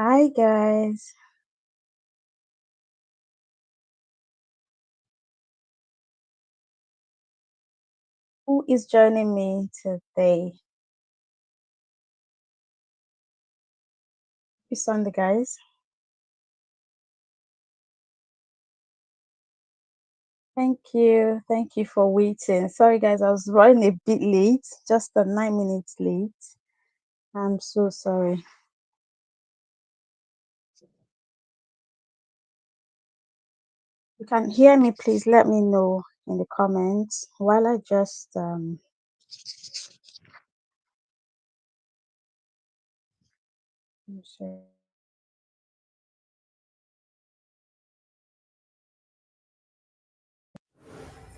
Hi guys, who is joining me today? Happy Sunday, guys. Thank you for waiting. Sorry, guys, I was running a bit late, just 9 minutes late. I'm so sorry. You can hear me, please let me know in the comments while I just share.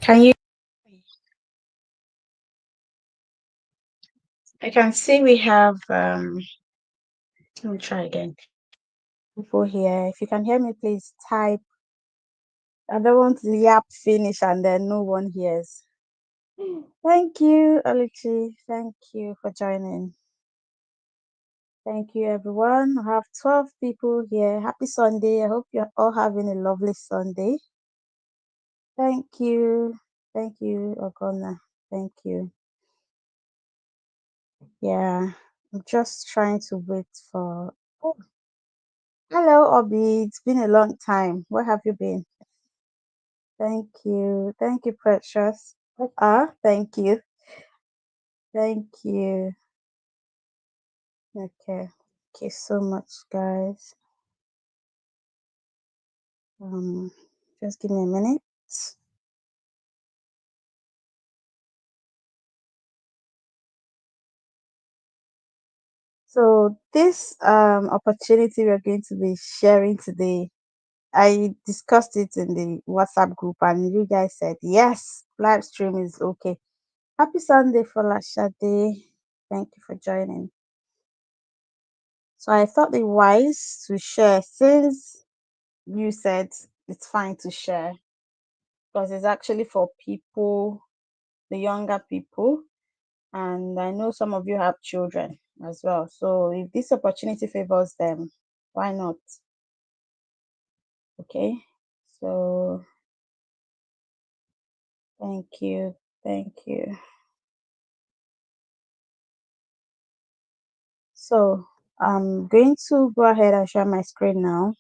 Can you? I can see we have let me try again. People here. If you can hear me, please type. I don't want the app finish and then no one hears. Thank you, Oluchi. Thank you for joining. Thank you, everyone. I have 12 people here. Happy Sunday. I hope you're all having a lovely Sunday. Thank you. Thank you, Ogona. Thank you. Yeah, I'm just trying to wait for. Oh, hello, Obi. It's been a long time. Where have you been? Thank you. Thank you, Precious. Thank you. Thank you. Okay. Thank you so much, guys. Um, just give me a minute. So this opportunity we're going to be sharing today, I discussed it in the WhatsApp group, and you guys said yes, live stream is okay. Happy Sunday for Lashade. Thank you for joining. So I thought it wise to share since you said it's fine to share because it's actually for people, the younger people, and I know some of you have children as well. So if this opportunity favors them, why not? Okay. So thank you. Thank you. So I'm going to go ahead and share my screen now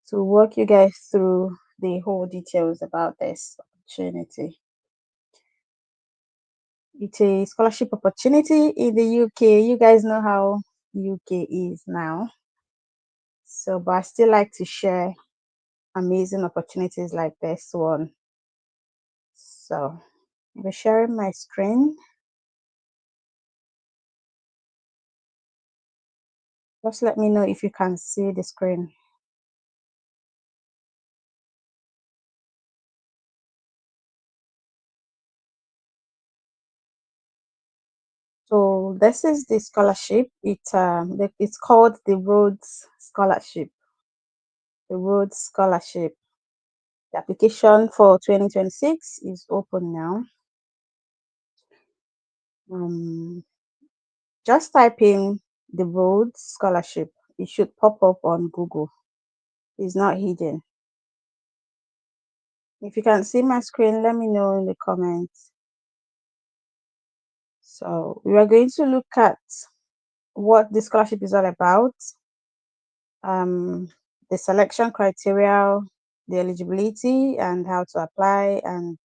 to walk you guys through the whole details about this opportunity. It's a scholarship opportunity in the UK. You guys know how UK is now. So, but I still like to share amazing opportunities like this one. So, I'll be sharing my screen. Just let me know if you can see the screen. So this is the scholarship. It's called the Rhodes Scholarship. The Rhodes Scholarship. The application for 2026 is open now. Um, just type in the Rhodes Scholarship. It should pop up on Google. It's not hidden. If you can see my screen, let me know in the comments. So we are going to look at what the scholarship is all about, um, the selection criteria, the eligibility, and how to apply, and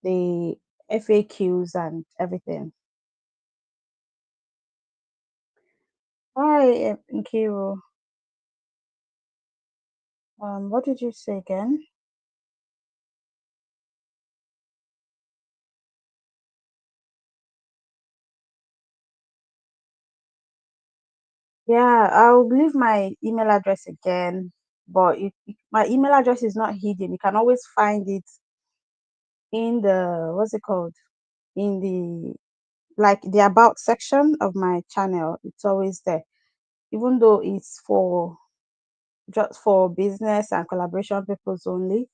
the FAQs and everything. Hi, Nkiru. What did you say again? Yeah, I'll leave my email address again, but my email address is not hidden. You can always find it in the what's it called? In the like the about section of my channel. It's always there, even though it's for just for business and collaboration purpose only.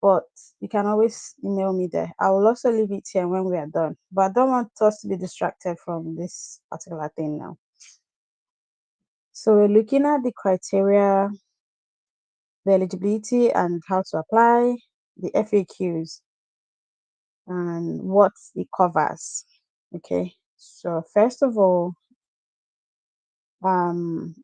But you can always email me there. I will also leave it here when we are done. But I don't want us to be distracted from this particular thing now. So we're looking at the criteria, the eligibility and how to apply, the FAQs, and what it covers. Okay. So first of all, um,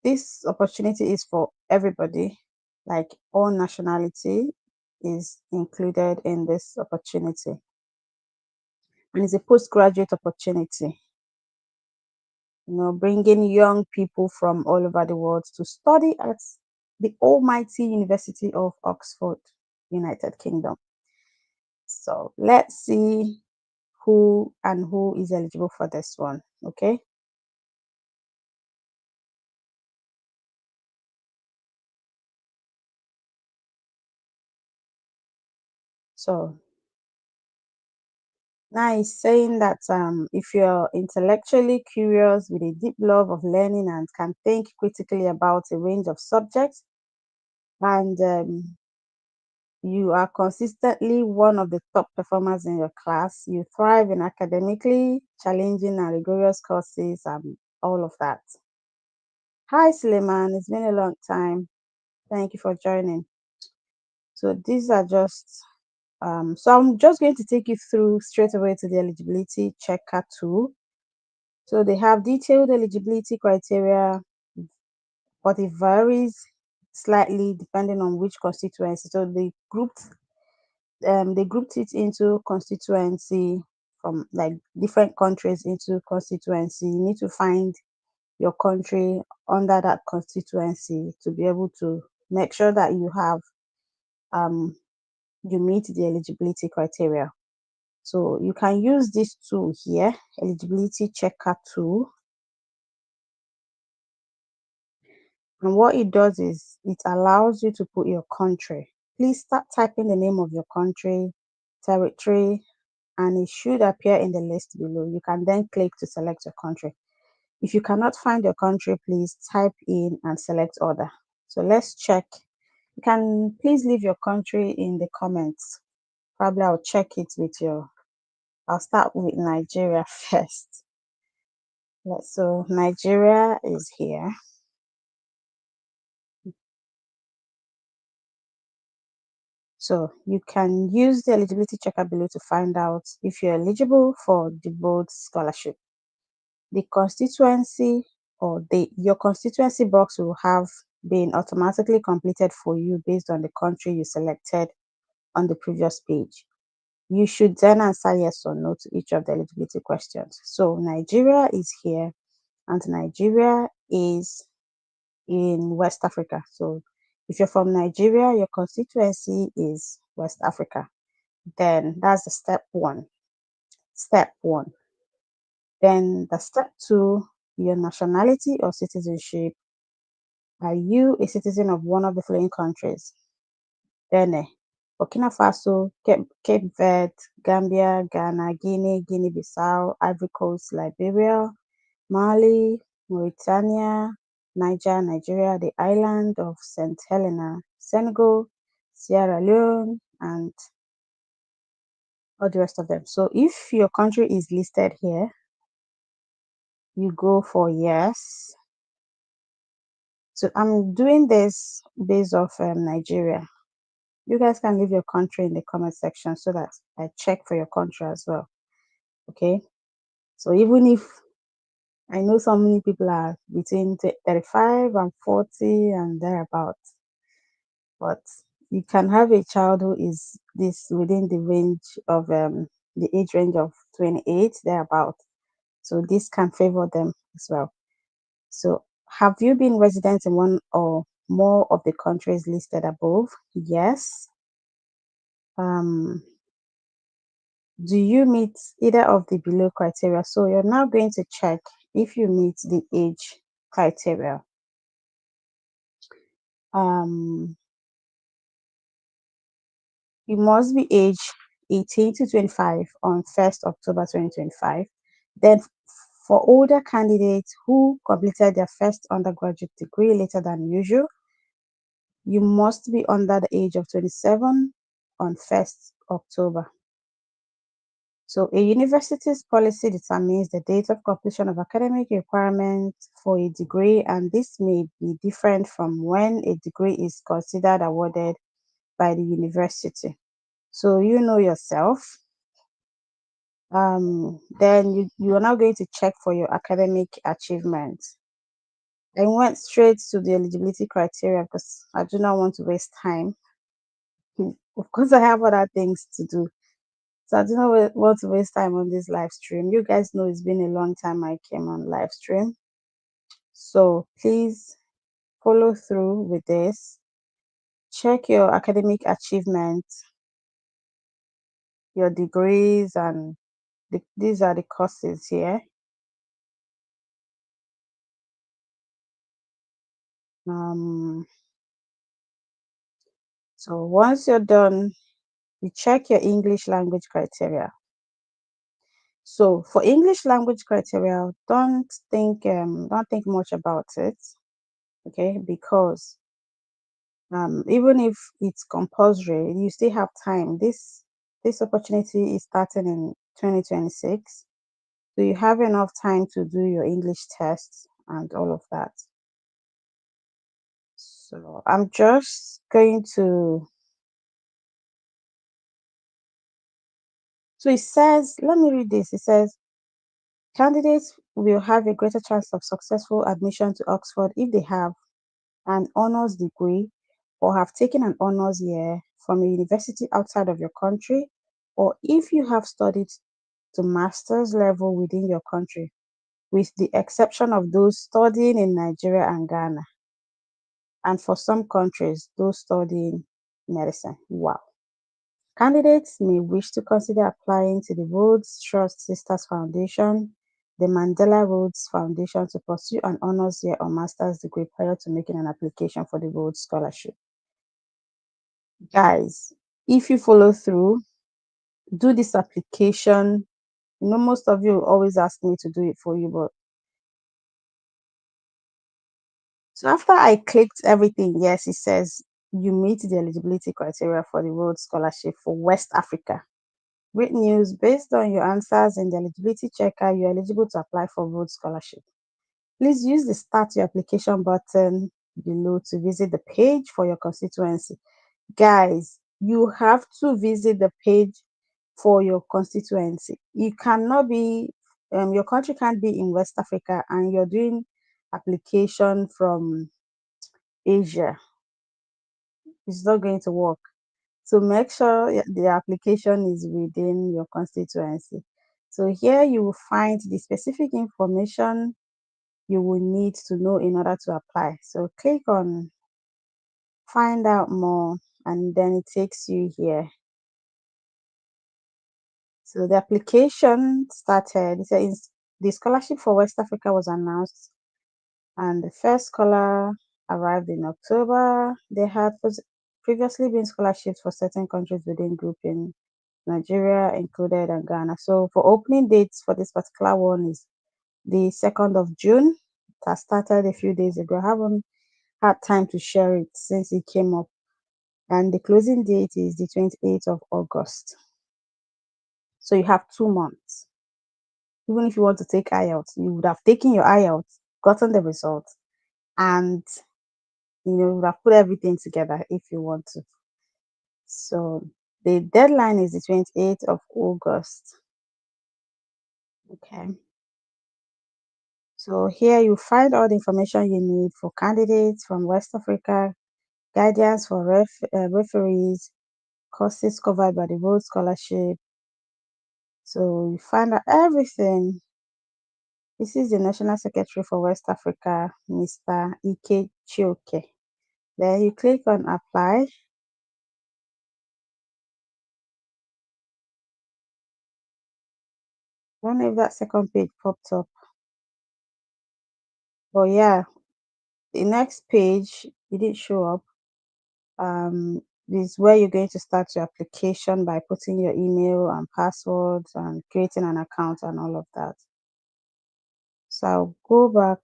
this opportunity is for everybody, like all nationality is included in this opportunity. And it's a postgraduate opportunity, bringing young people from all over the world to study at the almighty University of Oxford, United Kingdom. So let's see who is eligible for this one. Okay. So now it's saying that if you're intellectually curious with a deep love of learning and can think critically about a range of subjects, and you are consistently one of the top performers in your class, you thrive in academically challenging and rigorous courses, and all of that. Hi, Suleiman. It's been a long time. Thank you for joining. So these are just so I'm just going to take you through straight away to the eligibility checker tool. So they have detailed eligibility criteria, but it varies slightly depending on which constituency. So they grouped it into constituency from like different countries into constituency. You need to find your country under that constituency to be able to make sure that um you meet the eligibility criteria. So you can use this tool here, eligibility checker tool. And what it does is it allows you to put your country. Please start typing the name of your country, territory, and it should appear in the list below. You can then click to select your country. If you cannot find your country, please type in and select other. So let's check. You can please leave your country in the comments. Probably I'll check it with your, I'll start with Nigeria first. So Nigeria is here. So you can use the eligibility checker below to find out if you're eligible for the board scholarship. The constituency your constituency box will have been automatically completed for you based on the country you selected on the previous page. You should then answer yes or no to each of the eligibility questions. So Nigeria is here, and Nigeria is in West Africa. So if you're from Nigeria, your constituency is West Africa. Then that's the step one. Step one. Then the step two, your nationality or citizenship. Are you a citizen of one of the following countries? Benin, Burkina Faso, Cape Verde, Gambia, Ghana, Guinea, Guinea-Bissau, Ivory Coast, Liberia, Mali, Mauritania, Nigeria, the island of St. Helena, Senegal, Sierra Leone, and all the rest of them. So if your country is listed here, you go for yes. So I'm doing this based off Nigeria. You guys can leave your country in the comment section so that I check for your country as well. Okay. So even if I know so many people are between 35 and 40 and thereabouts, but you can have a child who is this within the range of the age range of 28 thereabout. So this can favor them as well. So have you been resident in one or more of the countries listed above? Yes. Do you meet either of the below criteria? So you're now going to check if you meet the age criteria. You must be age 18 to 25 on 1st October 2025. Then for older candidates who completed their first undergraduate degree later than usual, you must be under the age of 27 on 1st October. So a university's policy determines the date of completion of academic requirements for a degree, and this may be different from when a degree is considered awarded by the university. So you know yourself. Then you are now going to check for your academic achievements. I went straight to the eligibility criteria because I do not want to waste time. Of course, I have other things to do. So I do not want to waste time on this live stream. You guys know it's been a long time I came on live stream. So please follow through with this. Check your academic achievements, your degrees, and these are the courses here. Um, so once you're done, you check your English language criteria. So for English language criteria, don't think much about it, okay? Because even if it's compulsory, you still have time. This opportunity is starting in 2026, so you have enough time to do your English tests and all of that. So I'm just going to. So it says, let me read this. It says candidates will have a greater chance of successful admission to Oxford if they have an honors degree or have taken an honors year from a university outside of your country, or if you have studied to master's level within your country, with the exception of those studying in Nigeria and Ghana, and for some countries, those studying medicine. Wow. Candidates may wish to consider applying to the Rhodes Trust Sisters Foundation, the Mandela Rhodes Foundation to pursue an honors year or master's degree prior to making an application for the Rhodes Scholarship. Guys, if you follow through, do this application. You know, most of you always ask me to do it for you, but so after I clicked everything, yes, it says you meet the eligibility criteria for the Rhodes Scholarship for West Africa. Great news, based on your answers in the eligibility checker, you're eligible to apply for Rhodes Scholarship. Please use the Start Your Application button below to visit the page for your constituency. Guys, you have to visit the page for your constituency. You cannot be, your country can't be in West Africa and you're doing application from Asia. It's not going to work. So make sure the application is within your constituency. So here you will find the specific information you will need to know in order to apply. So click on find out more and then it takes you here. So the application started. It says the scholarship for West Africa was announced and the first scholar arrived in October. There had previously been scholarships for certain countries within grouping. Nigeria included and Ghana. So for opening dates for this particular one is the 2nd of June. It has started a few days ago. I haven't had time to share it since it came up. And the closing date is the 28th of August. So you have 2 months. Even if you want to take IELTS, you would have taken your IELTS, gotten the results, and you would have put everything together if you want to. So the deadline is the 28th of August. Okay. So here you find all the information you need for candidates from West Africa, guidance for referees, courses covered by the Rhodes Scholarship. So you find out everything. This is the National Secretary for West Africa, Mr. Ike Chioke. Then you click on apply. I don't know if that second page popped up. But yeah, the next page, it didn't show up. This is where you're going to start your application by putting your email and passwords and creating an account and all of that. So I'll go back.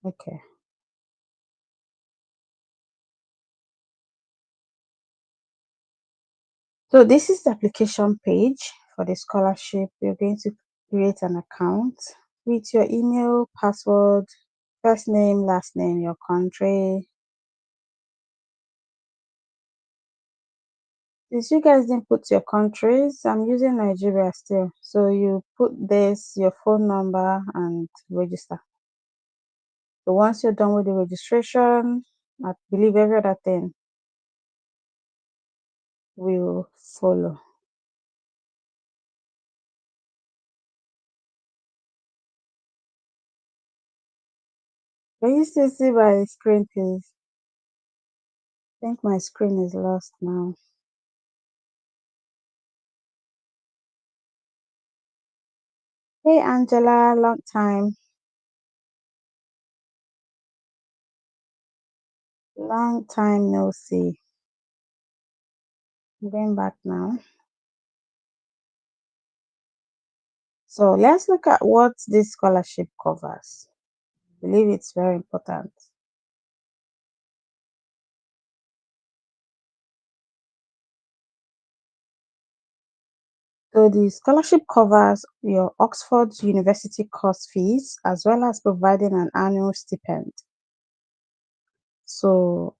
Okay. So this is the application page for the scholarship. You're going to create an account with your email, password, first name, last name, your country. Since you guys didn't put your countries, I'm using Nigeria still. So you put this, your phone number, and register. So once you're done with the registration, I believe every other thing will follow. Can you still see my screen, please? I think my screen is lost now. Hey Angela, long time. Long time no see. I'm going back now. So let's look at what this scholarship covers. I believe it's very important. So the scholarship covers your Oxford University course fees as well as providing an annual stipend. So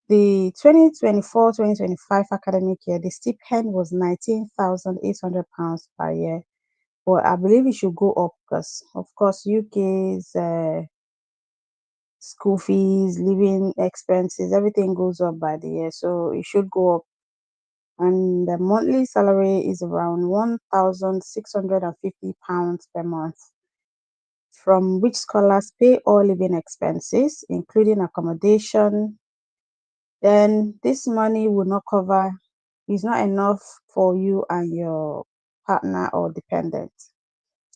the 2024-2025 academic year, the stipend was £19,800 per year. But I believe it should go up because, of course, UK's school fees, living expenses, everything goes up by the year. So it should go up. And the monthly salary is around £1,650 per month, from which scholars pay all living expenses, including accommodation. Then this money will not cover, is not enough for you and your partner or dependent.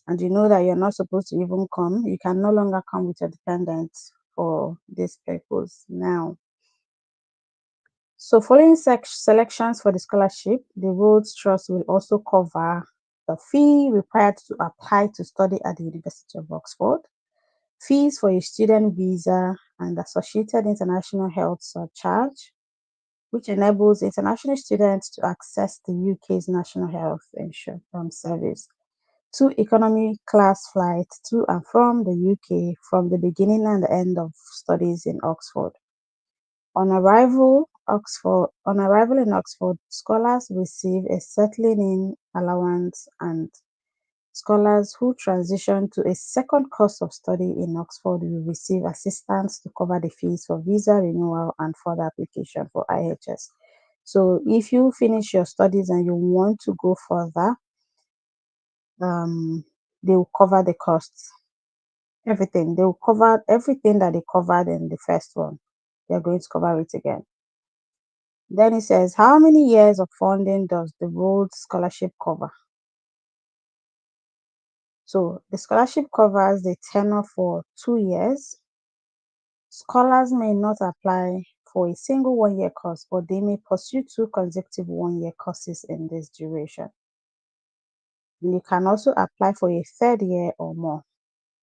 And you know that you're not supposed to even come, you can no longer come with your dependents for this purpose now. So, following selections for the scholarship, the Rhodes Trust will also cover the fee required to apply to study at the University of Oxford, fees for a student visa, and associated international health surcharge, which enables international students to access the UK's national health insurance service, two economy class flights to and from the UK from the beginning and the end of studies in Oxford. On arrival in Oxford, scholars receive a settling in allowance, and scholars who transition to a second course of study in Oxford will receive assistance to cover the fees for visa renewal and further application for IHS. So if you finish your studies and you want to go further, they will cover the costs, everything. They will cover everything that they covered in the first one. They're going to cover it again. Then it says, how many years of funding does the Rhodes Scholarship cover? So the scholarship covers the tenure for 2 years. Scholars may not apply for a single 1 year course, but they may pursue two consecutive 1 year courses in this duration. And you can also apply for a third year or more.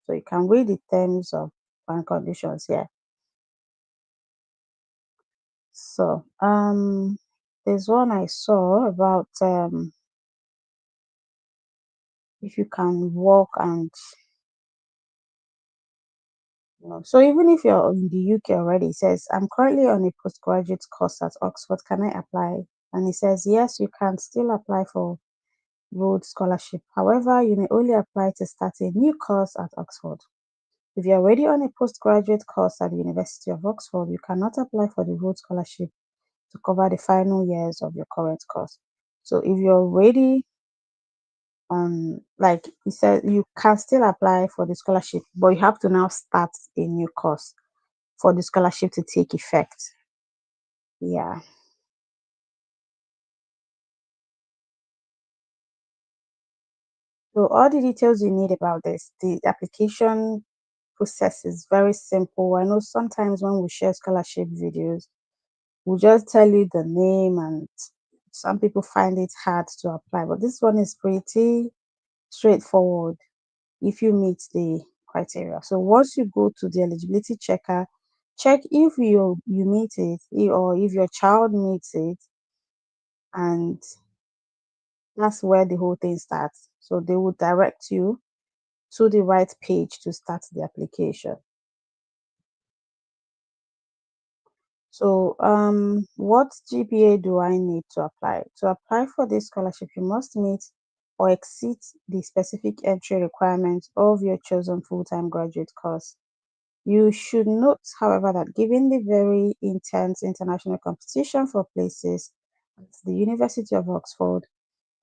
So you can read the terms of and conditions here. So there's one I saw about if you can walk and so even if you're in the UK already, it says, I'm currently on a postgraduate course at Oxford. Can I apply? And it says, yes, you can still apply for Rhodes Scholarship. However, you may only apply to start a new course at Oxford. If you're already on a postgraduate course at the University of Oxford, you cannot apply for the Rhodes Scholarship to cover the final years of your current course. So if you're already on, like he said, you can still apply for the scholarship, but you have to now start a new course for the scholarship to take effect. Yeah. So all the details you need about this, the application process is very simple. I know sometimes when we share scholarship videos, we just tell you the name and some people find it hard to apply, but this one is pretty straightforward if you meet the criteria. So once you go to the eligibility checker, check if you meet it or if your child meets it, and That's where the whole thing starts. So they will direct you to the right page to start the application. So, what GPA do I need to apply? To apply for this scholarship, you must meet or exceed the specific entry requirements of your chosen full-time graduate course. You should note, however, that given the very intense international competition for places at the University of Oxford,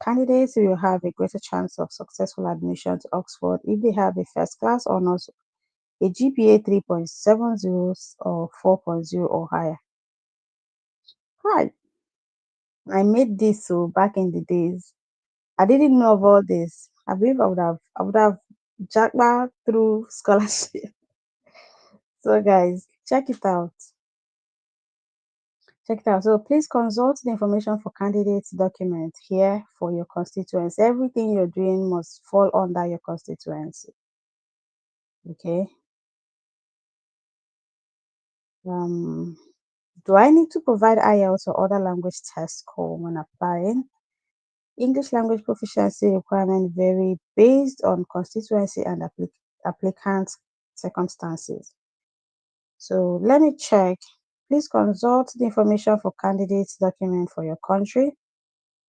candidates will have a greater chance of successful admission to Oxford if they have a first class honors, a GPA 3.70 or 4.0 or higher. Hi, I made this so back in the days. I didn't know of all this. I believe I would have jacked back through scholarship. So guys, check it out. Check it out. So please consult the information for candidates document here for your constituency. Everything you're doing must fall under your constituency. Okay. Um, do I need to provide IELTS or other language test score when applying? English language proficiency requirements vary based on constituency and applicant circumstances. So let me check. Please consult the information for candidates document for your country.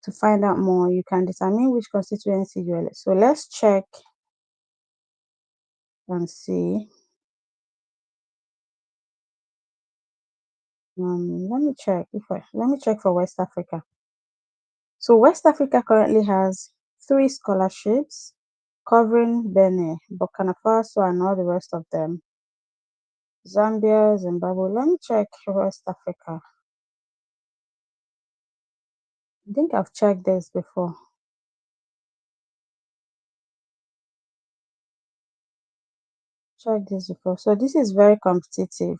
To find out more, you can determine which constituency you're in. So let's check and see. Let me check for West Africa. So West Africa currently has 3 scholarships covering Benin, Burkina Faso, and all the rest of them. Zambia, Zimbabwe. Let me check West Africa. I think I've checked this before. Checked this before. So this is very competitive.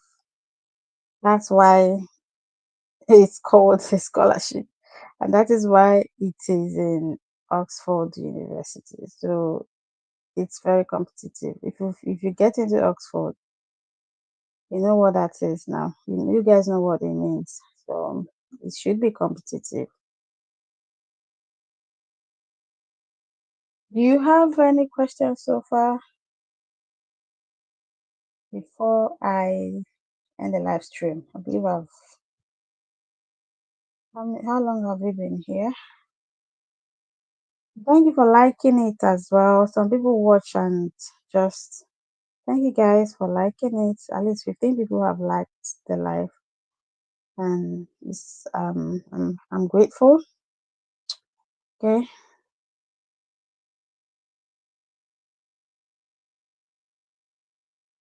That's why it's called a scholarship. And that is why it is in Oxford University. So it's very competitive. If you get into Oxford, you know what that is now. You guys know what it means. So it should be competitive. Do you have any questions so far before I end the live stream? I believe I've how long have we been here? Thank you for liking it as well. Some people watch and just thank you guys for liking it. At least 15 people have liked the live, and it's I'm grateful. Okay,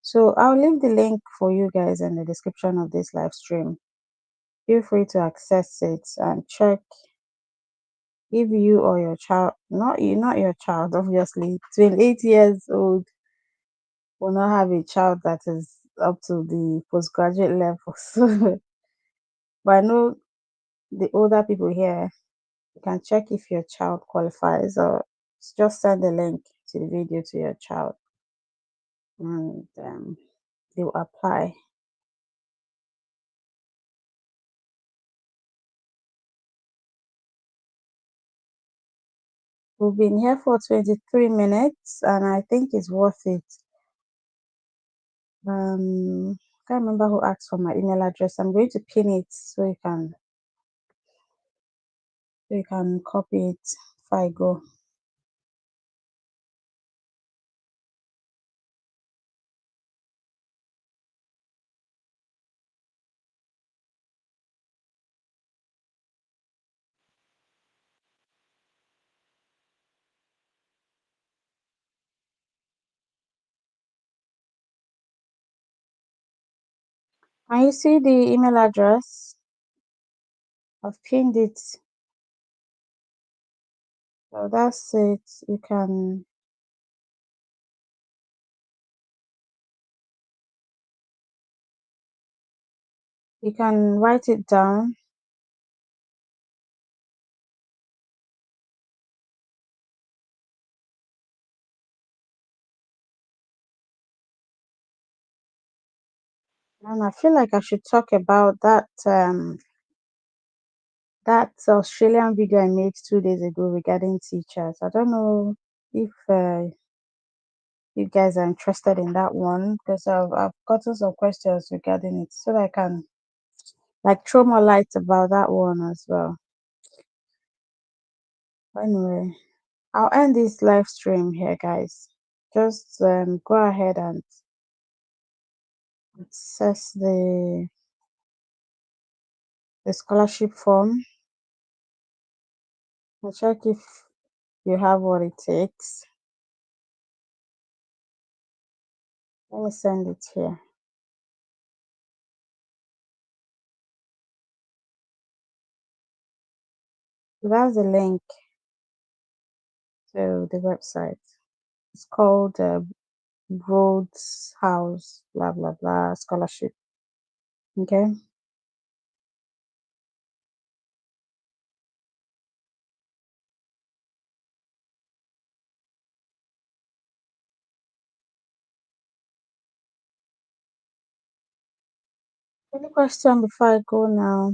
so I'll leave the link for you guys in the description of this live stream. Feel free to access it and check if you or your child, not your child, obviously, 28 years old will not have a child that is up to the postgraduate level. So, but I know the older people here, you can check if your child qualifies or just send a link to the video to your child and they will apply. We've been here for 23 minutes and I think it's worth it. Can't remember who asked for my email address. I'm going to pin it so you can copy it if I go. Can you see the email address? I've pinned it. So that's it. You can write it down. And I feel like I should talk about that That Australian video I made 2 days ago regarding teachers. I don't know if you guys are interested in that one because I've gotten some questions regarding it so that I can like throw more light about that one as well. Anyway, I'll end this live stream here, guys. Just go ahead and access the scholarship form and check if you have what it takes. Let me send it here. So that's the link to the website. It's called Rhodes House, blah blah blah scholarship. Okay. Any question before I go now?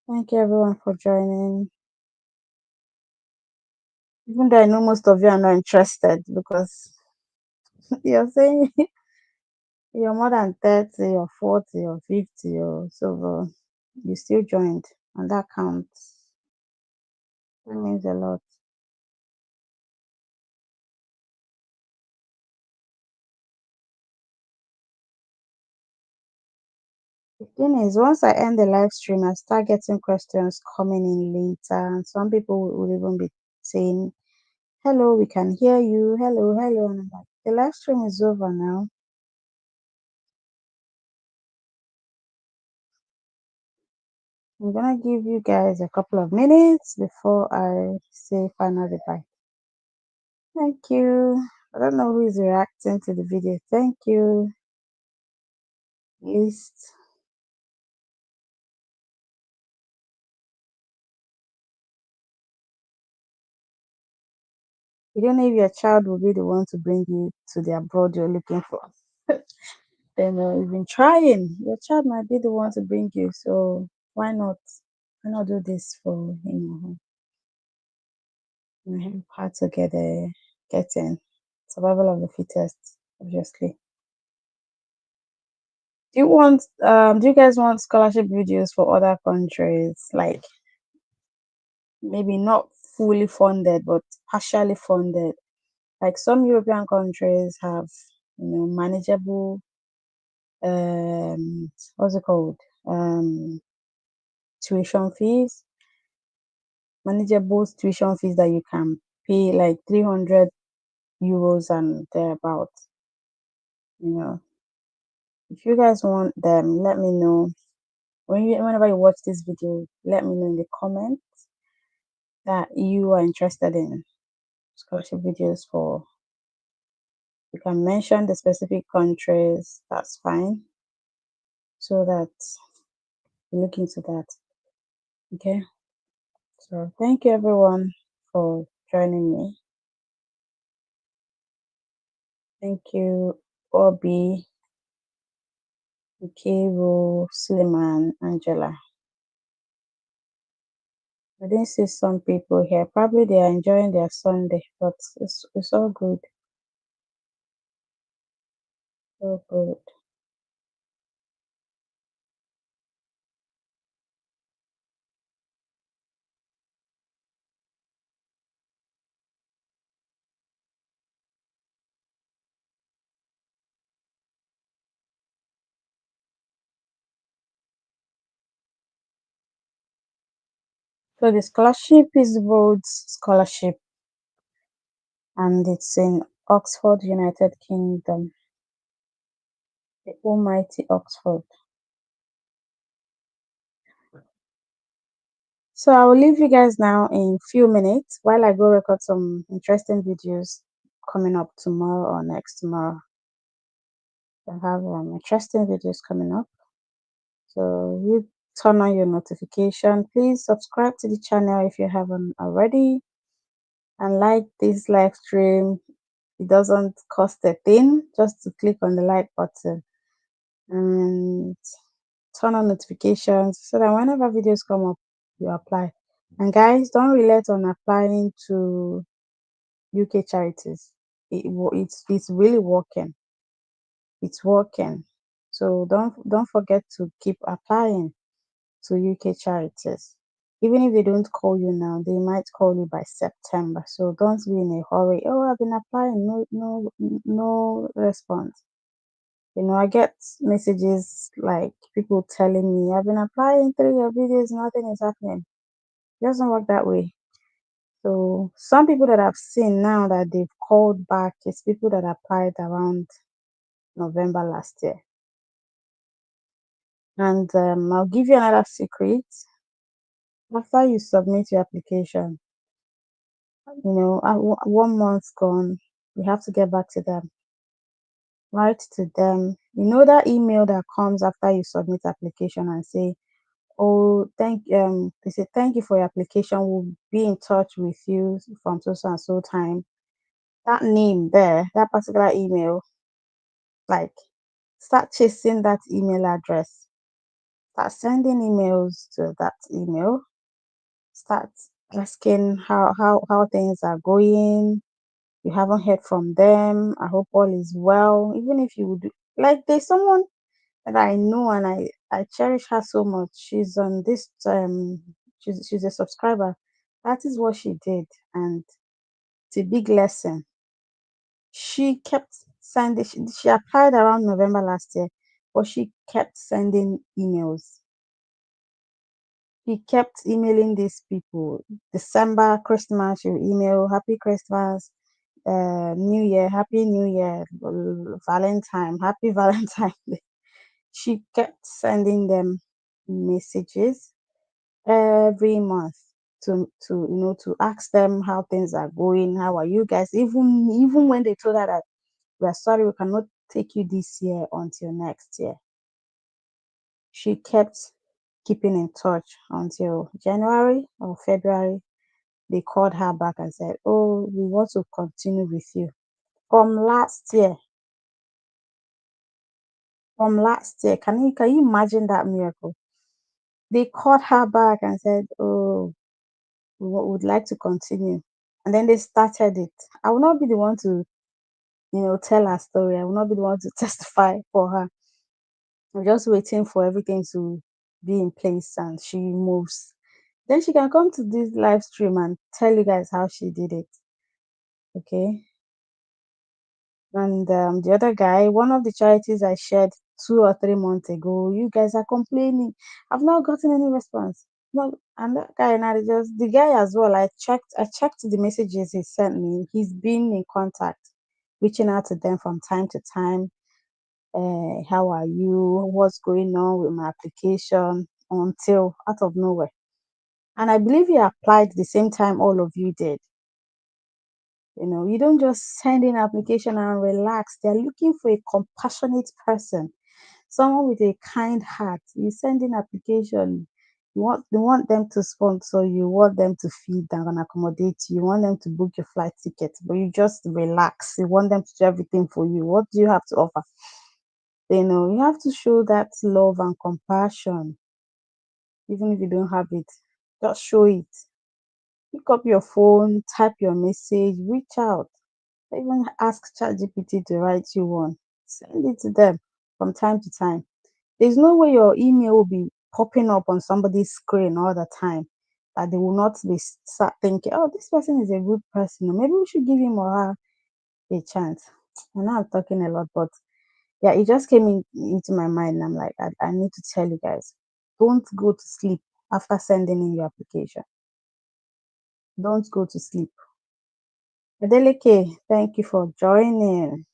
Thank you everyone for joining. Even though I know most of you are not interested because you're saying you're more than 30 or 40 or 50 or so, but you still joined, and that counts. That means a lot. The thing is, once I end the live stream, I start getting questions coming in later, and some people will even be saying, "Hello, we can hear you. Hello, hello," and I'm like, "The live stream is over now." I'm gonna give you guys a couple of minutes before I say final goodbye. Thank you. I don't know who is reacting to the video. Thank you. List. You don't know if your child will be the one to bring you to the abroad you're looking for. Then you've been trying. Your child might be the one to bring you. So why not? Why not do this for him and help her to get in? Survival of the fittest, obviously. Do you guys want scholarship videos for other countries? Like maybe not fully funded but partially funded. Like some European countries have, manageable what's it called? Tuition fees, manageable tuition fees that you can pay like 300 euros and thereabout. You know, if you guys want them, let me know. Whenever you watch this video, let me know in the comments that you are interested in scholarship videos for. You can mention the specific countries, that's fine, so that we look into that. Okay. So thank you everyone for joining me. Thank you, Obi, Nkiru, Suleiman, Angela. I didn't see some people here. Probably they are enjoying their Sunday, but it's all good. All good. So the scholarship is Rhodes Scholarship, and it's in Oxford, United Kingdom. The almighty Oxford. So I will leave you guys now in few minutes while I go record some interesting videos coming up tomorrow or next tomorrow. I have interesting videos coming up. So you turn on your notification. Please subscribe to the channel if you haven't already, and like this live stream. It doesn't cost a thing, just to click on the like button and turn on notifications so that whenever videos come up, you apply. And guys, don't relate on applying to UK charities. It's really working. It's working. So don't forget to keep applying to UK charities. Even if they don't call you now, they might call you by September. So don't be in a hurry. Oh, I've been applying, no response. I get messages like people telling me I've been applying through your videos, nothing is happening. It doesn't work that way. So some people that I've seen now that they've called back is people that applied around November last year. And I'll give you another secret. After you submit your application, 1 month gone, you have to get back to them. Write to them. That email that comes after you submit application and say, oh, they say thank you for your application. We'll be in touch with you from so and so time. That name there, that particular email, like start chasing that email address. Start sending emails to that email. Start asking how things are going. You haven't heard from them. I hope all is well. Even if you would like, there's someone that I know and I cherish her so much. She's on this she's a subscriber. That is what she did, and it's a big lesson. She kept sending. She applied around November last year, but she kept sending emails. She kept emailing these people. December, Christmas, she will email Happy Christmas, New Year, Happy New Year, Valentine, Happy Valentine. She kept sending them messages every month to ask them how things are going, how are you guys, even when they told her that we are sorry, we cannot take you this year until next year. She kept keeping in touch until January or February. They called her back and said, oh, we want to continue with you. From last year, can you imagine that miracle? They called her back and said, oh, would like to continue. And then they started it. I will not be the one to, tell her story. I will not be the one to testify for her. I'm just waiting for everything to be in place and she moves. Then she can come to this live stream and tell you guys how she did it. Okay. And the other guy, one of the charities I shared 2 or 3 months ago, you guys are complaining. I've not gotten any response. No, and that guy now just the guy as well. I checked the messages he sent me. He's been in contact, reaching out to them from time to time. How are you? What's going on with my application? Until out of nowhere. And I believe he applied the same time all of you did. You don't just send in application and relax. They're looking for a compassionate person, someone with a kind heart. You send in application, you want them to sponsor you, want them to feed them and accommodate you, you want them to book your flight tickets, but you just relax. You want them to do everything for you. What do you have to offer? You have to show that love and compassion, even if you don't have it. Just show it. Pick up your phone, type your message, reach out. Even ask ChatGPT to write you one. Send it to them from time to time. There's no way your email will be popping up on somebody's screen all the time that they will not be start thinking, oh, this person is a good person. Or maybe we should give him or her a chance. I know I'm talking a lot, but yeah, it just came into my mind. And I'm like, I need to tell you guys, don't go to sleep after sending in your application. Don't go to sleep. Adeleke, thank you for joining.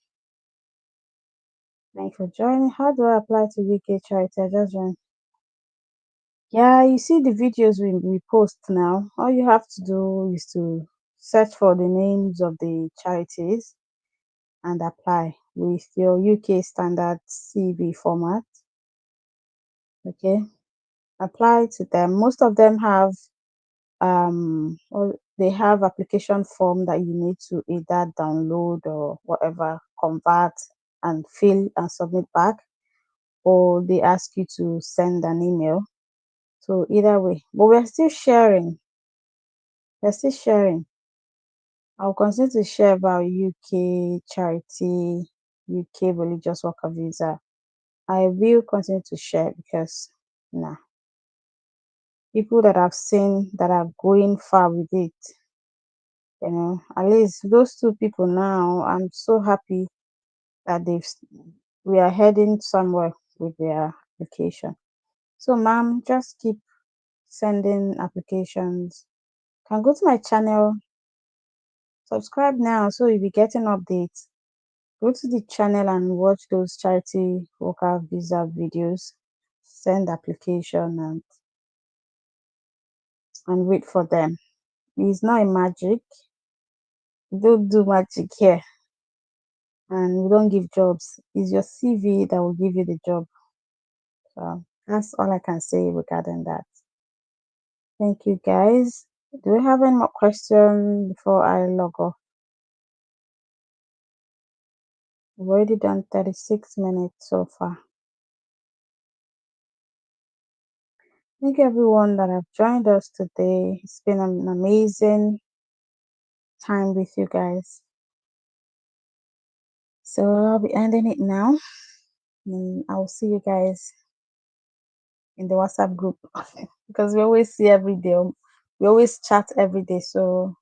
Thank you for joining. How do I apply to UK charity? I just joined. Yeah, you see the videos we post now. All you have to do is to search for the names of the charities and apply with your UK standard CV format. Okay, apply to them. Most of them have or they have application form that you need to either download or whatever, convert and fill and submit back. or they ask you to send an email. So either way, but we're still sharing. We're still sharing. I'll continue to share about UK charity, UK religious worker visa. I will continue to share because nah, people that I've seen that are going far with it, at least those two people now, I'm so happy that we are heading somewhere with their application. So ma'am, just keep sending applications. Can go to my channel, subscribe now so you'll be getting updates. Go to the channel and watch those charity worker visa videos. Send application and wait for them. It's not a magic. We don't do magic here, and we don't give jobs. It's your CV that will give you the job. So that's all I can say regarding that. Thank you guys. Do we have any more questions before I log off? We've already done 36 minutes so far. Thank you everyone that have joined us today. It's been an amazing time with you guys. So I'll be ending it now. And I'll see you guys in the WhatsApp group because we always see every day. We always chat every day. So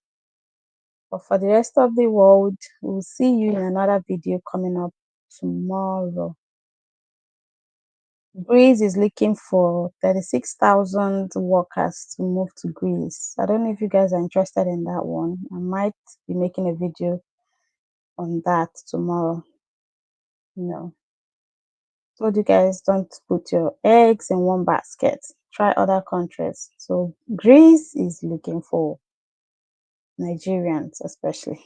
but for the rest of the world, we'll see you in another video coming up tomorrow. Greece is looking for 36,000 workers to move to Greece. I don't know if you guys are interested in that one. I might be making a video on that tomorrow. Told you guys don't put your eggs in one basket. Try other countries. So Greece is looking for Nigerians especially.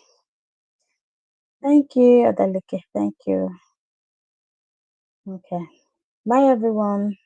Thank you, Adeleke. Thank you. Okay. Bye everyone.